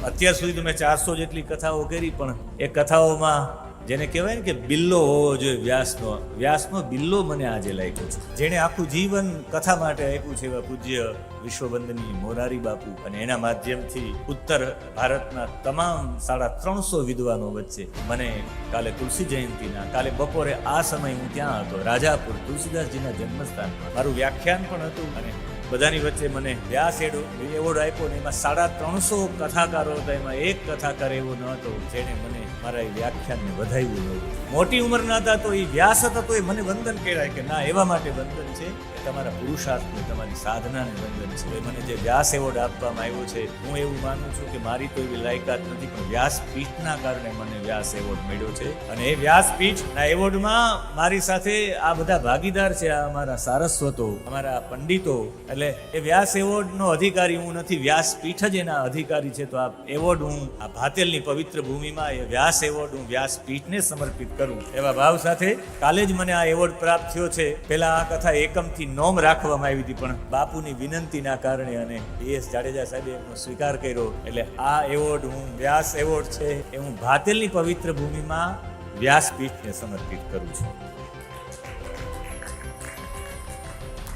અત્યાર સુધી તો મેં 400 જેટલી કથાઓ કરી, પણ એ કથાઓમાં જેને કહેવાય ને કે બિલ્લો હોવો જોઈએ, વ્યાસનો બિલ્લો મને આજે લાગ્યો છે. જેણે આખું જીવન કથા માટે આપ્યું છે એવા પૂજ્ય વિશ્વવંદનીય મોરારી બાપુ, અને એના માધ્યમથી ઉત્તર ભારતના તમામ 350 વિદ્વાનો વચ્ચે મને કાલે તુલસી જયંતિના કાલે બપોરે આ સમય હું ત્યાં હતો રાજાપુર તુલસીદાસજીના જન્મસ્થાનમાં મારું વ્યાખ્યાન પણ હતું, અને બધાની વચ્ચે મને વ્યાસ એવોર્ડ આપ્યો ને એમાં 350 કથાકારો હતા, એમાં એક કથાકાર એવો ન હતો જેણે મને મારા એ વ્યાખ્યાનને વધાવ્યું નહોતું. મોટી ઉંમરના હતા તો એ વ્યાસ હતા તો એ મને વંદન કહેવાય કે ના, એવા માટે વંદન છે કે તમારા પુરુષાર્થને તમારી સાધનાને વંદન છે. મને જે વ્યાસ એવોર્ડ આપવામાં આવ્યો છે, હું એવું માનું છું કે મારી તો એવી લાયકાત નથી, પણ વ્યાસપીઠના કારણે મને વ્યાસ એવોર્ડ મળ્યો છે. અને એ વ્યાસપીઠના એવોર્ડમાં મારી સાથે આ બધા ભાગીદાર છે, આ અમારા સારસ્વતો, અમારા પંડિતો. એટલે એ વ્યાસ એવોર્ડનો અધિકારી હું નથી, વ્યાસપીઠ જ એના અધિકારી છે. તો આ એવોર્ડ હું આ ભાતેલની પવિત્ર ભૂમિમાં એ વ્યાસ એવોર્ડ હું વ્યાસપીઠને સમર્પિત કરું એવા ભાવ સાથે કાલે જ મને આ એવોર્ડ પ્રાપ્ત થયો છે. પહેલા આ કથા એકમથી નોમ રાખવામાં આવી હતી, પણ બાપુની વિનંતીના કારણે અને એસ જાડેજા સાહેબે એમનો સ્વીકાર કર્યો, એટલે આ એવોર્ડ હું વ્યાસ એવોર્ડ છે એ હું ભાતેલની પવિત્ર ભૂમિમાં વ્યાસપીઠને સમર્પિત કરું છું.